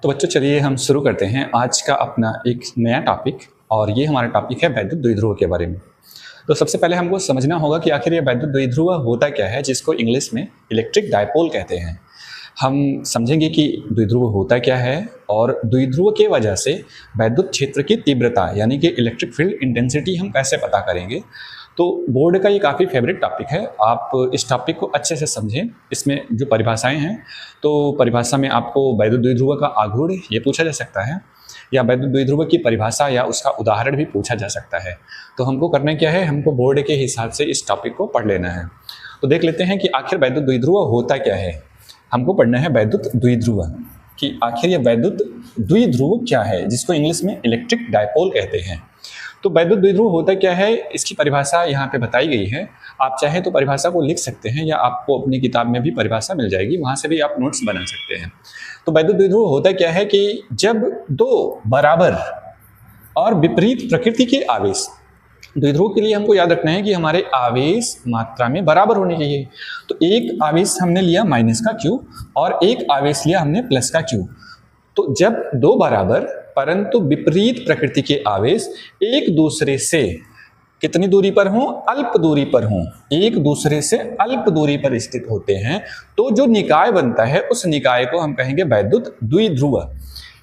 तो बच्चों चलिए हम शुरू करते हैं आज का अपना एक नया टॉपिक, और ये हमारा टॉपिक है वैद्युत द्विध्रुव के बारे में। तो सबसे पहले हमको समझना होगा कि आखिर ये वैद्युत द्विध्रुव होता क्या है, जिसको इंग्लिश में इलेक्ट्रिक डायपोल कहते हैं। हम समझेंगे कि द्विध्रुव होता क्या है और द्विध्रुव के वजह से वैद्युत क्षेत्र की तीव्रता यानी कि इलेक्ट्रिक फील्ड इंटेंसिटी हम कैसे पता करेंगे। तो बोर्ड का ये काफ़ी फेवरेट टॉपिक है, आप इस टॉपिक को अच्छे से समझें। इसमें जो परिभाषाएं हैं, तो परिभाषा में आपको वैद्युत द्विध्रुव का आघूर्ण ये पूछा जा सकता है, या वैद्युत द्विध्रुव की परिभाषा या उसका उदाहरण भी पूछा जा सकता है। तो हमको करना क्या है, हमको बोर्ड के हिसाब से इस टॉपिक को पढ़ लेना है। तो देख लेते हैं कि आखिर वैद्युत द्विध्रुव होता क्या है। हमको पढ़ना है वैद्युत द्विध्रुव कि आखिर ये वैद्युत द्विध्रुव क्या है, जिसको इंग्लिश में इलेक्ट्रिक डायपोल कहते हैं। तो वैद्युत द्विध्रुव होता क्या है, इसकी परिभाषा यहाँ पे बताई गई है। आप चाहे तो परिभाषा को लिख सकते हैं, या आपको अपनी किताब में भी परिभाषा मिल जाएगी, वहाँ से भी आप नोट्स बना सकते हैं। तो वैद्युत द्विध्रुव होता क्या है कि जब दो बराबर और विपरीत प्रकृति के आवेश, द्विध्रुव के लिए हमको याद रखना है कि हमारे आवेश मात्रा में बराबर होने चाहिए। तो एक आवेश हमने लिया माइनस का क्यू और एक आवेश लिया हमने प्लस का क्यू। तो जब दो बराबर परंतु विपरीत प्रकृति के आवेश एक दूसरे से कितनी दूरी पर हों, अल्प दूरी पर हों, एक दूसरे से अल्प दूरी पर स्थित होते हैं, तो जो निकाय बनता है उस निकाय को हम कहेंगे वैद्युत द्विध्रुव।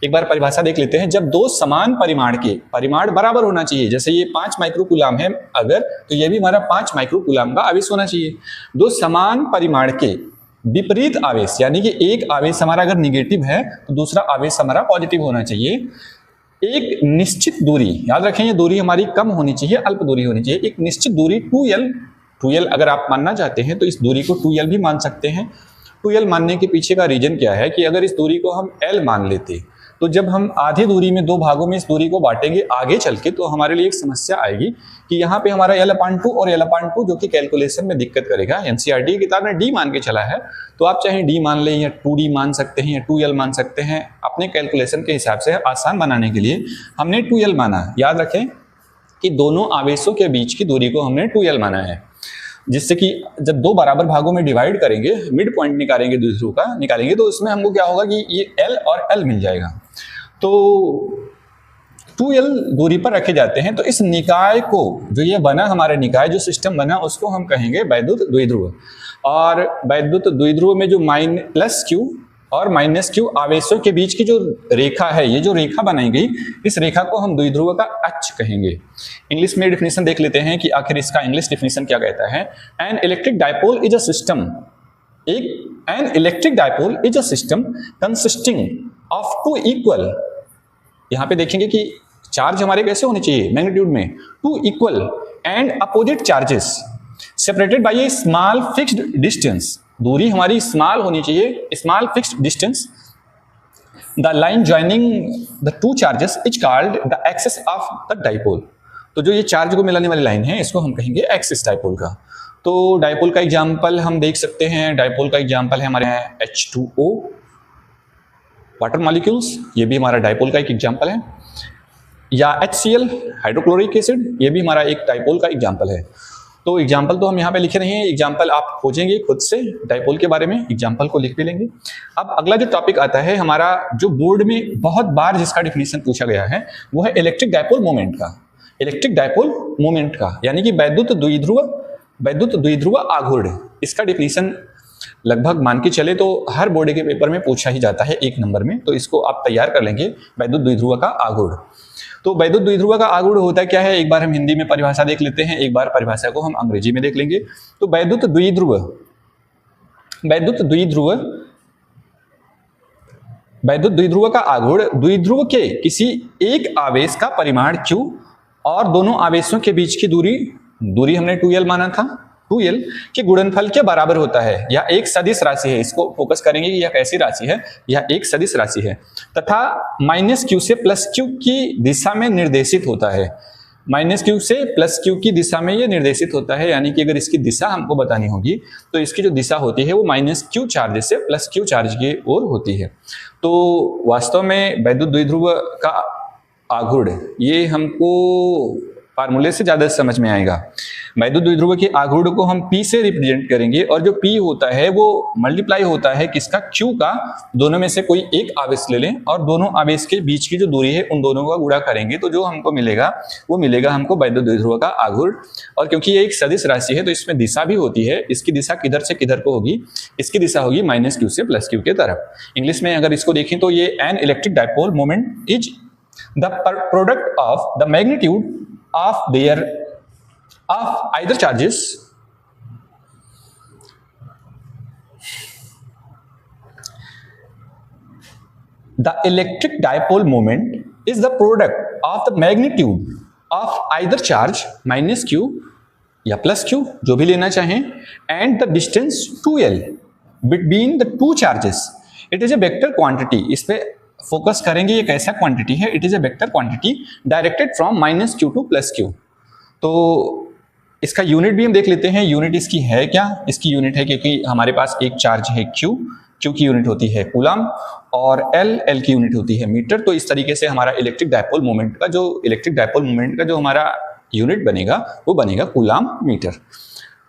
एक बार परिभाषा देख लेते हैं। जब दो समान परिमाण के, परिमाण बराबर होना चाहिए, जैसे ये 5 माइक्रोकूलम है अगर, तो ये भी हमारा 5 माइक्रोकूलम का आवेश होना चाहिए। दो समान परिमाण के विपरीत आवेश, यानी कि एक आवेश हमारा अगर निगेटिव है तो दूसरा आवेश हमारा पॉजिटिव होना चाहिए। एक निश्चित दूरी, याद रखें ये दूरी हमारी कम होनी चाहिए, अल्प दूरी होनी चाहिए। एक निश्चित दूरी 2L अगर आप मानना चाहते हैं तो इस दूरी को 2L भी मान सकते हैं। 2L मानने के पीछे का रीजन क्या है कि अगर इस दूरी को हम L मान लेते, तो जब हम आधी दूरी में दो भागों में इस दूरी को बांटेंगे आगे चल के, तो हमारे लिए एक समस्या आएगी कि यहाँ पे हमारा L/2 और L/2 जो कि कैलकुलेशन में दिक्कत करेगा। एनसीईआरटी की किताब में D मान के चला है, तो आप चाहे D मान लें या 2D मान सकते हैं या 2L मान सकते हैं। अपने कैलकुलेशन के हिसाब से आसान बनाने के लिए हमने 2L माना। याद रखें कि दोनों आवेशों के बीच की दूरी को हमने 2L माना है, जिससे कि जब दो बराबर भागों में डिवाइड करेंगे, मिड पॉइंट निकालेंगे द्विध्रुव का निकालेंगे, तो उसमें हमको क्या होगा कि ये L और L मिल जाएगा। तो 2L दूरी पर रखे जाते हैं। तो इस निकाय को, जो ये बना हमारे निकाय, जो सिस्टम बना, उसको हम कहेंगे वैद्युत द्विध्रुव। और वैद्युत द्विध्रुव में जो प्लस Q और माइनस Q आवेशों के बीच की जो रेखा है, ये जो रेखा बनाई गई, इस रेखा को हम द्विध्रुव का अक्ष कहेंगे। इंग्लिश में डिफिनेशन देख लेते हैं कि आखिर इसका इंग्लिश डिफिनेशन क्या कहता है। An electric dipole is a system, an electric dipole is a system consisting of two equal, यहां पे देखेंगे कि चार्ज हमारे कैसे होने चाहिए मैग्नीट्यूड में, two equal and opposite charges separated by a small fixed distance. दूरी हमारी स्मॉल होनी चाहिए, small fixed distance. The line joining the two charges is called the axis of the dipole. तो जो ये चार्ज को मिलाने वाली लाइन है, इसको हम कहेंगे एक्सिस डायपोल का। तो डायपोल का एग्जाम्पल हम देख सकते हैं। डायपोल का एग्जाम्पल है हमारे H2O वाटर मॉलिक्यूल्स, ये भी हमारा डायपोल का एक एग्जाम्पल है, या HCl हाइड्रोक्लोरिक एसिड, ये भी हमारा एक डायपोल का एग्जाम्पल है। तो एग्जाम्पल तो हम यहाँ पे लिखे नहीं है, एग्जाम्पल आप खोजेंगे खुद से डायपोल के बारे में, एग्जाम्पल को लिख भी लेंगे। अब अगला जो टॉपिक आता है हमारा, जो बोर्ड में बहुत बार जिसका डिफिनेशन पूछा गया है, वो है इलेक्ट्रिक डायपोल मोमेंट का। इलेक्ट्रिक डायपोल मोमेंट का यानी कि वैद्युत द्विध्रुव आघूर्ण, इसका डिफिनेशन लगभग मान के चले तो हर बोर्ड के पेपर में पूछा ही जाता है 1 नंबर में। तो इसको आप तैयार कर लेंगे, वैद्युत द्विध्रुव का आघूर्ण। तो वैद्युत द्विध्रुव का आघूर्ण होता क्या है, एक बार हम हिंदी में परिभाषा देख लेते हैं, एक बार परिभाषा को हम अंग्रेजी में देख लेंगे। तो वैद्युत द्विध्रुव का आघूर्ण द्विध्रुव के किसी एक आवेश का परिमाण Q और दोनों आवेशों के बीच की दूरी हमने 2L माना था, 2L के गुणनफल के बराबर होता है, या एक सदिश राशि है। इसको फोकस करेंगे कि यह कैसी राशि है, यह एक सदिश राशि है, तथा -Q से +Q की दिशा में निर्देशित होता है। -Q से +Q की दिशा में यह निर्देशित होता है, यानी कि अगर इसकी दिशा हमको बतानी होगी तो इसकी जो दिशा होती है वो -Q चार्ज से +Q चार्ज की ओर होती है। तो वास्तव में वैद्युत द्विध्रुव का आघूर्ण ये हमको फार्मूले से ज़्यादा समझ में आएगा। वैद्युत द्विध्रुव के आघूर्ण को हम P से रिप्रेजेंट करेंगे और जो P होता है वो मल्टीप्लाई होता है किसका, Q का। दोनों में से कोई एक आवेश ले लें और दोनों आवेश के बीच की जो दूरी है उन दोनों का गुणा करेंगे तो जो हमको मिलेगा वो मिलेगा हमको वैद्युत द्विध्रुव का आघूर्ण। और क्योंकि ये एक सदिश राशि है तो इसमें दिशा भी होती है। इसकी दिशा किधर से किधर को होगी, इसकी दिशा होगी -Q से +Q के तरफ। इंग्लिश में अगर इसको देखें तो ये N electric dipole moment is the product of the magnitude of either charges the electric dipole moment is the product of the magnitude of either charge -Q या +Q जो भी लेना चाहें and the distance 2L between the two charges. It is a vector quantity. इस पे focus करेंगे ये कैसा क्वांटिटी है, it is a vector quantity directed from -Q to +Q। तो इसका यूनिट भी हम देख लेते हैं। यूनिट इसकी है क्या, इसकी यूनिट है क्योंकि हमारे पास एक चार्ज है Q की यूनिट होती है कूलम और L की यूनिट होती है मीटर। तो इस तरीके से हमारा इलेक्ट्रिक डायपोल मोमेंट का जो हमारा यूनिट बनेगा वो बनेगा कूलम मीटर।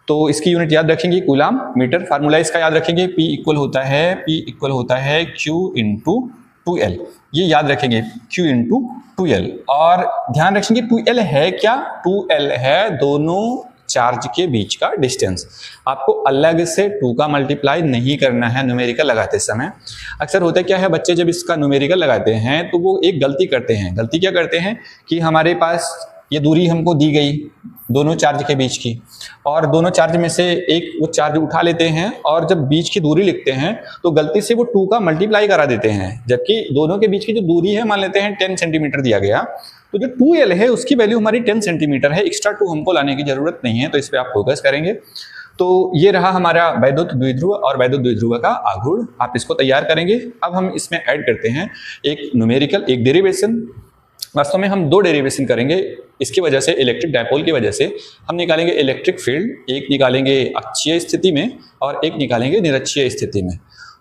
तो इसकी यूनिट याद रखेंगे कूलम मीटर। फार्मूला इसका याद रखेंगे, P इक्वल होता है Q इंटू 2L। ये याद रखेंगे Q इंटू 2L। और ध्यान रखेंगे 2L है क्या, 2L है दोनों चार्ज के बीच का डिस्टेंस। आपको अलग से 2 का मल्टीप्लाई नहीं करना है न्यूमेरिकल लगाते समय। अक्सर होता क्या है, बच्चे जब इसका न्यूमेरिकल लगाते हैं तो वो एक गलती करते हैं। गलती क्या करते हैं कि हमारे पास ये दूरी हमको दी गई दोनों चार्ज के बीच की, और दोनों चार्ज में से एक वो चार्ज उठा लेते हैं और जब बीच की दूरी लिखते हैं तो गलती से वो 2 का मल्टीप्लाई करा देते हैं, जबकि दोनों के बीच की जो दूरी है मान लेते हैं 10 सेंटीमीटर दिया गया, तो जो 2L है उसकी वैल्यू हमारी 10 सेंटीमीटर है। एक्स्ट्रा 2 हमको लाने की जरूरत नहीं है, तो इस पर आप फोकस करेंगे। तो ये रहा हमारा वैद्युत द्विध्रुव और वैद्युत द्विध्रुव का आघूर्ण। आप इसको तैयार करेंगे। अब हम इसमें ऐड करते हैं एक न्यूमेरिकल, एक डेरिवेशन। वास्तव में हम 2 डेरिवेशन करेंगे। इसकी वजह से इलेक्ट्रिक डायपोल की वजह से हम निकालेंगे इलेक्ट्रिक फील्ड, एक निकालेंगे अक्षीय स्थिति में और एक निकालेंगे निरक्षीय स्थिति में।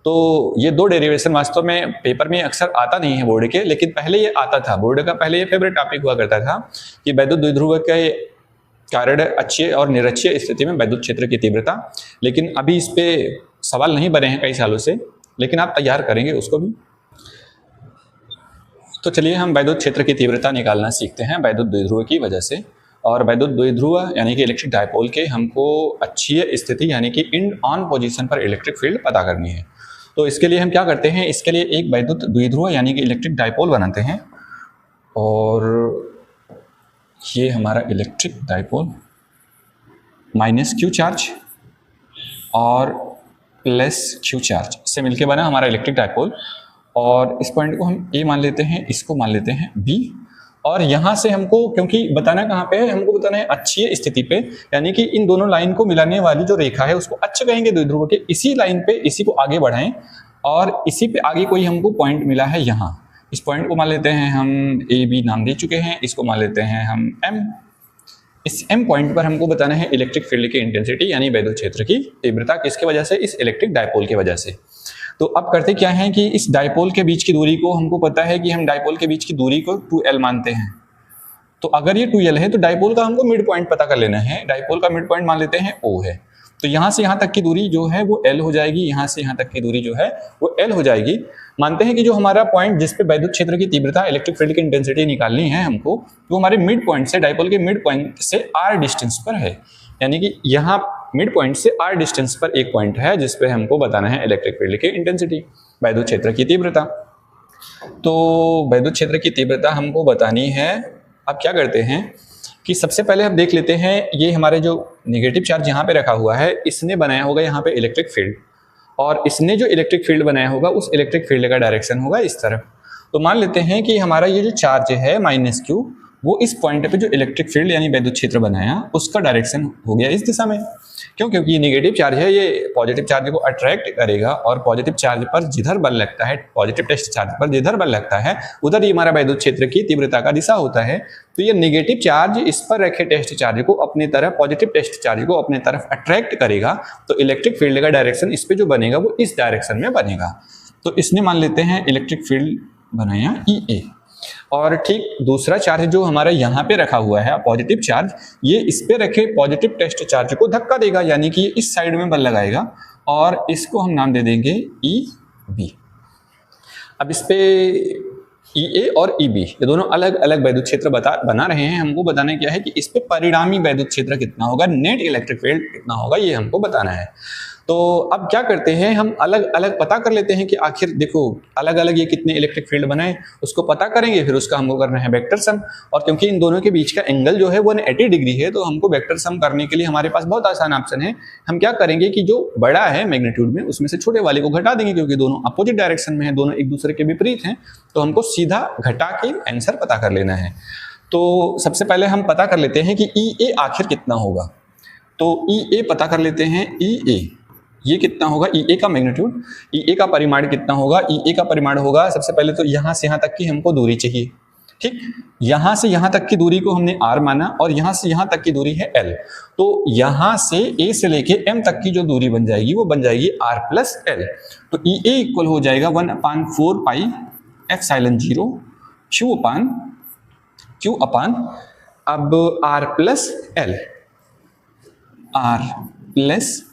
तो ये 2 डेरिवेशन वास्तव में पेपर में अक्सर आता नहीं है बोर्ड के, लेकिन पहले ये आता था। बोर्ड का पहले ये फेवरेट टॉपिक हुआ करता था कि वैद्युत द्विध्रुव के कारण अक्षीय और निरक्षीय स्थिति में वैद्युत क्षेत्र की तीव्रता। लेकिन अभी इस पे सवाल नहीं बने हैं कई सालों से, लेकिन आप तैयार करेंगे उसको भी। तो चलिए हम वैद्युत क्षेत्र की तीव्रता निकालना सीखते हैं वैद्युत द्विध्रुव की वजह से। और वैद्युत द्विध्रुव यानी कि इलेक्ट्रिक डायपोल के हमको अक्षीय स्थिति यानी कि इन ऑन पोजीशन पर इलेक्ट्रिक फील्ड पता करनी है। तो इसके लिए हम क्या करते हैं, इसके लिए एक वैद्युत द्विध्रुव यानी कि इलेक्ट्रिक डायपोल बनाते हैं। और ये हमारा इलेक्ट्रिक डायपोल -Q चार्ज और +Q चार्ज से मिलके बना हमारा इलेक्ट्रिक डायपोल। और इस पॉइंट को हम A मान लेते हैं, इसको मान लेते हैं B। और यहाँ से हमको, क्योंकि बताना कहाँ पे है, हमको बताना है अक्षीय स्थिति पे, यानी कि इन दोनों लाइन को मिलाने वाली जो रेखा है उसको अक्ष कहेंगे द्विध्रुव के। इसी लाइन पे इसी को आगे बढ़ाएं और इसी पे आगे कोई हमको पॉइंट मिला है यहाँ। इस पॉइंट को मान लेते हैं हम AB नाम दे चुके हैं, इसको मान लेते हैं हम M। इस M पॉइंट पर हमको बताना है इलेक्ट्रिक फील्ड की इंटेंसिटी यानी वैद्युत क्षेत्र की तीव्रता। किसके वजह से, इस इलेक्ट्रिक डायपोल की वजह से। तो अब करते क्या है कि इस डायपोल के बीच की दूरी को हमको पता है कि हम डायपोल के बीच की दूरी को 2L मानते हैं। तो अगर ये 2L है तो डायपोल का हमको मिड पॉइंट पता कर लेना है। डायपोल का मिड पॉइंट मान लेते हैं O है। तो यहाँ से यहाँ तक की दूरी जो है वो L हो जाएगी, यहाँ से यहाँ तक की दूरी जो है वो L हो जाएगी। मानते हैं कि जो हमारा पॉइंट जिस पे वैद्युत क्षेत्र की तीव्रता इलेक्ट्रिक फील्ड की इंटेंसिटी निकालनी है हमको, वो हमारे मिड पॉइंट से, डायपोल के मिड पॉइंट से R डिस्टेंस पर है। यानी कि यहाँ मिड पॉइंट से R डिस्टेंस पर एक पॉइंट है जिसपे हमको बताना है इलेक्ट्रिक फील्ड की इंटेंसिटी, वैद्युत क्षेत्र की तीव्रता। तो वैद्युत क्षेत्र की तीव्रता हमको बतानी है। अब क्या करते हैं कि सबसे पहले हम देख लेते हैं, ये हमारे जो नेगेटिव चार्ज यहाँ पे रखा हुआ है, इसने बनाया होगा यहाँ पे इलेक्ट्रिक फील्ड, और इसने जो इलेक्ट्रिक फील्ड बनाया होगा उस इलेक्ट्रिक फील्ड का डायरेक्शन होगा इस तरफ। तो मान लेते हैं कि हमारा ये जो चार्ज है -Q, वो इस पॉइंट पे जो इलेक्ट्रिक फील्ड यानी वैद्युत क्षेत्र बनाया उसका डायरेक्शन हो गया इस दिशा में। क्यों? क्योंकि ये नेगेटिव चार्ज है, ये पॉजिटिव चार्ज को अट्रैक्ट करेगा, और पॉजिटिव चार्ज पर जिधर बल लगता है, पॉजिटिव टेस्ट चार्ज पर जिधर बल लगता है उधर ही हमारा वैद्युत क्षेत्र की तीव्रता का दिशा होता है। तो ये नेगेटिव चार्ज इस पर रखे टेस्ट चार्ज को अपने तरफ, पॉजिटिव टेस्ट चार्ज को अपने तरफ अट्रैक्ट करेगा। तो इलेक्ट्रिक फील्ड का डायरेक्शन इस पे जो बनेगा वो इस डायरेक्शन में बनेगा। तो इसने मान लेते हैं इलेक्ट्रिक फील्ड बनाया EA। और ठीक दूसरा चार्ज जो हमारा यहाँ पे रखा हुआ है पॉजिटिव चार्ज, ये इस पे रखे पॉजिटिव टेस्ट चार्ज को धक्का देगा, यानी कि इस साइड में बल लगाएगा और इसको हम नाम दे देंगे EB। अब इस पे EA और EB ये दोनों अलग अलग वैद्युत क्षेत्र बना रहे हैं। हमको बताना क्या है कि इस पे परिणामी वैद्युत क्षेत्र कितना होगा, नेट इलेक्ट्रिक फील्ड कितना होगा, ये हमको बताना है। तो अब क्या करते हैं, हम अलग अलग पता कर लेते हैं कि आखिर देखो अलग अलग ये कितने इलेक्ट्रिक फील्ड बनाए, उसको पता करेंगे, फिर उसका हमको करना है वेक्टर सम। और क्योंकि इन दोनों के बीच का एंगल जो है वो 180 डिग्री है, तो हमको वेक्टर सम करने के लिए हमारे पास बहुत आसान ऑप्शन है। हम क्या करेंगे कि जो बड़ा है मैग्नीट्यूड में उसमें से छोटे वाले को घटा देंगे, क्योंकि दोनों अपोजिट डायरेक्शन में है, दोनों एक दूसरे के विपरीत हैं, तो हमको सीधा घटा के आंसर पता कर लेना है। तो सबसे पहले हम पता कर लेते हैं कि EA आखिर कितना होगा। तो EA पता कर लेते हैं, EA ये कितना होगा, EA का मैग्नीट्यूड, EA का परिमाण कितना होगा। EA का परिमाण होगा, सबसे पहले तो यहाँ से यहाँ तक की हमको दूरी चाहिए, ठीक। यहाँ से यहाँ तक की दूरी को हमने R माना और यहाँ से यहाँ तक की दूरी है L। तो यहाँ से A से लेके M तक की जो दूरी बन जाएगी वो बन जाएगी R प्लस L। तो EA इक्वल हो जाएगा 1/4 पाई एप्सिलॉन 0 Q अपान अब R प्लस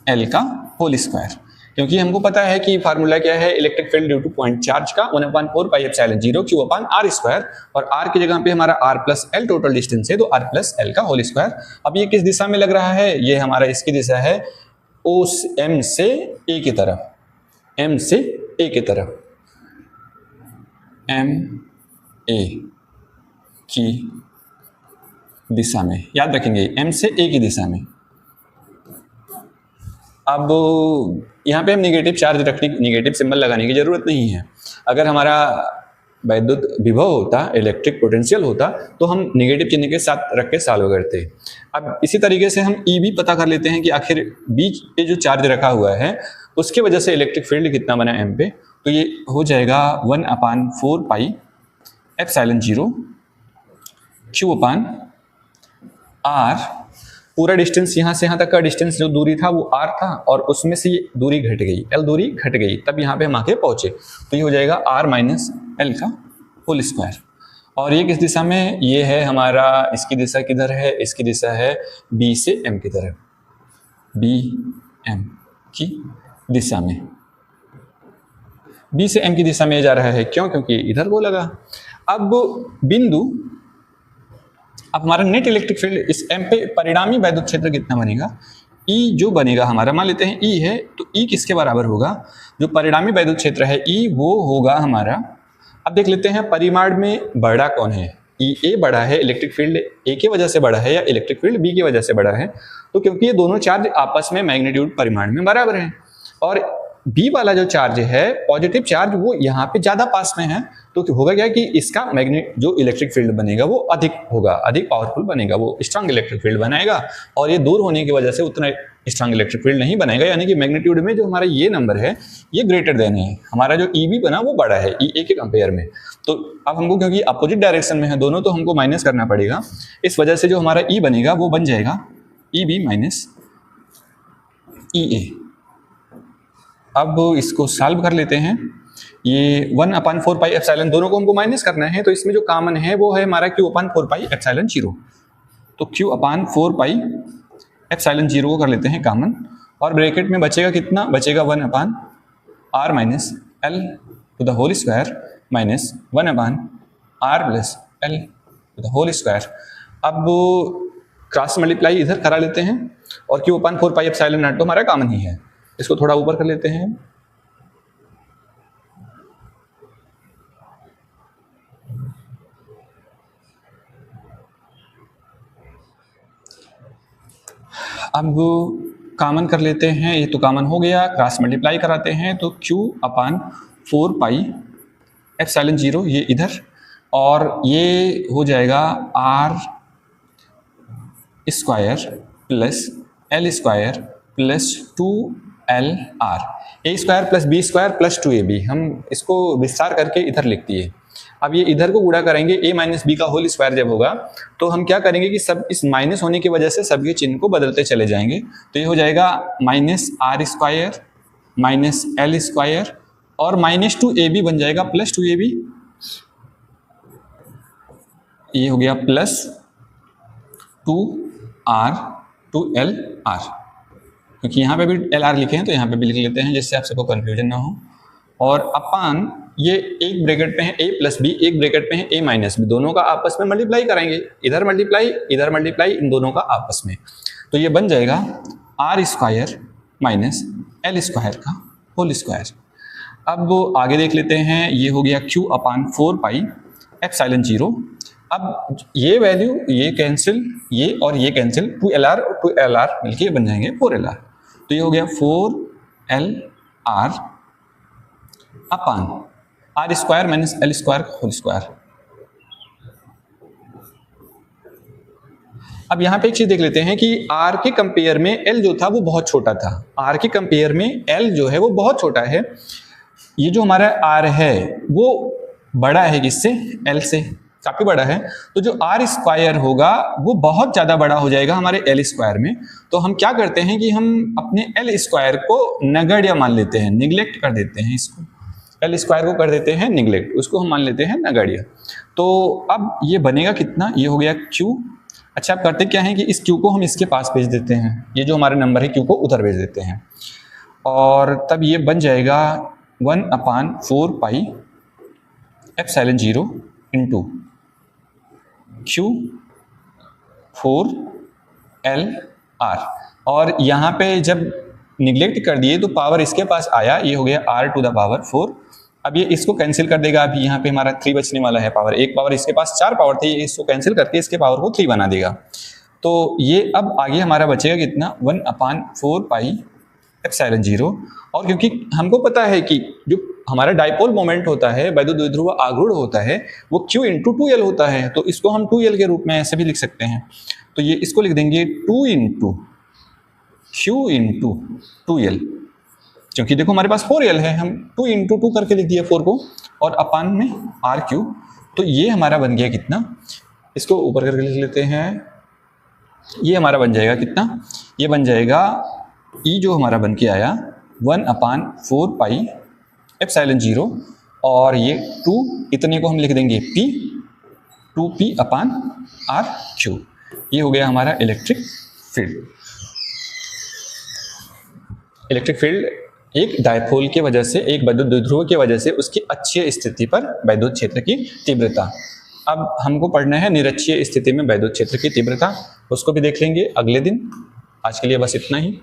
L का होल स्क्वायर, क्योंकि हमको पता है कि फार्मूला क्या है electric field due two point charge का 1/4 पाई एप्सिलॉन 0 Q अपान R स्क्वायर, और R की जगह पे हमारा R plus L total distance है, तो R प्लस L का होल स्क्वायर। अब ये किस दिशा में लग रहा है, ये हमारा इसकी दिशा है M से A की तरफ, M से A की तरफ, M A की दिशा में, याद रखेंगे M से A की दिशा में। अब यहाँ पे हम निगेटिव सिंबल लगाने की जरूरत नहीं है। अगर हमारा वैद्युत विभव होता, इलेक्ट्रिक पोटेंशियल होता, तो हम निगेटिव चिन्ह के साथ रख के सॉल्व करते। अब इसी तरीके से हम EB पता कर लेते हैं कि आखिर बीच पे जो चार्ज रखा हुआ है उसकी वजह से इलेक्ट्रिक फील्ड कितना बना M पे, तो ये हो जाएगा 1/4 पाई एप्सिलॉन 0 Q अपान R। पूरा डिस्टेंस यहाँ से यहाँ तक का डिस्टेंस जो दूरी था वो R था, और उसमें से ये दूरी घट गई, L दूरी घट गई, तब यहाँ पे हम आके पहुंचे, तो ये हो जाएगा R माइनस L का होल स्क्वायर। और ये किस दिशा में, ये है हमारा, इसकी दिशा किधर है, इसकी दिशा है B से M की तरफ, B M की दिशा में, B से M की दिशा में जा रहा है, क्यों, क्योंकि इधर वो लगा। अब बिंदु, अब हमारा नेट इलेक्ट्रिक फील्ड इस M पे परिणामी वैद्युत क्षेत्र कितना बनेगा, E जो बनेगा हमारा, मान लेते हैं E है, तो E किसके बराबर होगा, जो परिणामी वैद्युत क्षेत्र है E वो होगा हमारा, अब देख लेते हैं परिमाण में बड़ा कौन है, EA बड़ा है, इलेक्ट्रिक फील्ड A की वजह से बड़ा है या इलेक्ट्रिक फील्ड B की वजह से बड़ा है, तो क्योंकि ये दोनों चार्ज आपस में मैग्नीट्यूड परिमाण में बराबर हैं, और B वाला जो चार्ज है पॉजिटिव चार्ज वो यहाँ पे ज्यादा पास में है, तो होगा क्या कि इसका जो इलेक्ट्रिक फील्ड बनेगा वो अधिक होगा, अधिक पावरफुल बनेगा, वो स्ट्रांग इलेक्ट्रिक फील्ड बनाएगा, और ये दूर होने की वजह से उतना स्ट्रांग इलेक्ट्रिक फील्ड नहीं बनाएगा, यानी कि मैग्नीट्यूड में जो हमारा ये नंबर है ये ग्रेटर देन है, हमारा जो EB बना वो बड़ा है EA के कंपेयर में। तो अब हमको क्योंकि अपोजिट डायरेक्शन में है दोनों, तो हमको माइनस करना पड़ेगा, इस वजह से जो हमारा E बनेगा वो बन जाएगा EB माइनस EA। अब इसको सॉल्व कर लेते हैं, ये 1/4 पाई एप्सिलॉन, दोनों को हमको माइनस करना है, तो इसमें जो कॉमन है वो है हमारा Q/4 पाई एप्सिलॉन 0, तो Q/4 पाई एप्सिलॉन 0 को कर लेते हैं कॉमन, और ब्रैकेट में बचेगा कितना, बचेगा 1/R minus L to the whole square minus 1/R plus L to the whole square. अब क्रॉस मल्टीप्लाई इधर करा लेते हैं, और Q/4 पाई एप्सिलॉन नॉट तो हमारा कॉमन ही है, इसको थोड़ा ऊपर कर लेते हैं, अब कॉमन कर लेते हैं, ये तो कॉमन हो गया, क्रॉस मल्टीप्लाई कराते हैं, तो Q/4 पाई एप्सिलॉन 0 ये इधर, और ये हो जाएगा R square plus L square plus 2LR, A square plus B square plus 2AB, हम इसको विस्तार करके इधर लिख दिए। अब ये इधर को गुणा करेंगे, A माइनस B का होल स्क्वायर जब होगा तो हम क्या करेंगे कि सब इस माइनस होने की वजह से सबके चिन्ह को बदलते चले जाएंगे, तो ये हो जाएगा minus R square minus L square और माइनस 2AB बन जाएगा प्लस 2AB, ये हो गया प्लस 2R टू LR, क्योंकि यहाँ पे भी LR लिखे हैं तो यहाँ पे भी लिख लेते हैं जिससे आप सबको कन्फ्यूजन ना हो। और अपान ये एक ब्रैकेट पे है a प्लस बी, एक ब्रैकेट पे है a माइनस बी, दोनों का आपस में मल्टीप्लाई कराएंगे, इधर मल्टीप्लाई इन दोनों का आपस में, तो ये बन जाएगा R square minus L square का होल स्क्वायर। अब वो आगे देख लेते हैं, ये हो गया Q अपान 4 पाई एप्सिलॉन 0। अब ये वैल्यू ये कैंसिल, ये और ये कैंसिल, 2LR और 2LR मिलके बन जाएंगे 4LR, तो ये हो गया 4LR upon R square minus L square whole square. अब यहाँ पे एक चीज देख लेते हैं कि R के कंपेयर में L जो था वो बहुत छोटा था, R के कंपेयर में L जो है वो बहुत छोटा है। ये जो हमारा R है वो बड़ा है किससे, L से काफी बड़ा है, तो जो R स्क्वायर होगा वो बहुत ज्यादा बड़ा हो जाएगा हमारे L स्क्वायर में। तो हम क्या करते हैं कि हम अपने L स्क्वायर को नगण्य मान लेते हैं, निग्लेक्ट कर देते हैं, इसको L स्क्वायर को कर देते हैं निग्लेक्ट, उसको हम मान लेते हैं नगण्य। तो अब ये बनेगा कितना, ये हो गया Q। अच्छा, आप करते क्या है कि इस Q को हम इसके पास भेज देते हैं, ये जो हमारा नंबर है Q को उधर भेज देते हैं, और तब ये बन जाएगा 1/4 pi epsilon 0 into Q 4LR। और यहाँ पे जब निग्लेक्ट कर दिए तो पावर इसके पास आया, ये हो गया R टू द पावर 4। अब ये इसको कैंसिल कर देगा, अभी यहाँ पे हमारा 3 बचने वाला है पावर, एक पावर इसके पास 4 पावर थे, इसको कैंसिल करके इसके पावर को 3 बना देगा। तो ये अब आगे हमारा बचेगा कितना, 1/4 पाई एप्सिलॉन 0। और क्योंकि हमको पता है कि जो हमारा डाइपोल मोमेंट होता है, वैद्युत द्विध्रुव आघूर्ण होता है, वो Q इंटू 2L होता है, तो इसको हम 2L के रूप में ऐसे भी लिख सकते हैं। तो ये इसको लिख देंगे 2 इंटू Q इंटू 2L, क्योंकि देखो हमारे पास 4L है, हम 2 इंटू 2 करके लिख दिया 4 को, और अपान में RQ। तो ये हमारा बन गया कितना, इसको ऊपर करके लिख लेते हैं, ये हमारा बन जाएगा कितना, ये बन जाएगा E जो हमारा बन के आया 1/4 पाई एप्सिलॉन 0, और ये 2 इतने को हम लिख देंगे P, 2P अपान RQ। ये हो गया हमारा इलेक्ट्रिक फील्ड। इलेक्ट्रिक फील्ड एक डायपोल की वजह से, एक वैद्युत द्विध्रुव की वजह से उसकी अक्षीय स्थिति पर वैद्युत क्षेत्र की तीव्रता। अब हमको पढ़ना है निरक्षीय स्थिति में वैद्युत क्षेत्र की तीव्रता, उसको भी देख लेंगे अगले दिन। आज के लिए बस इतना ही।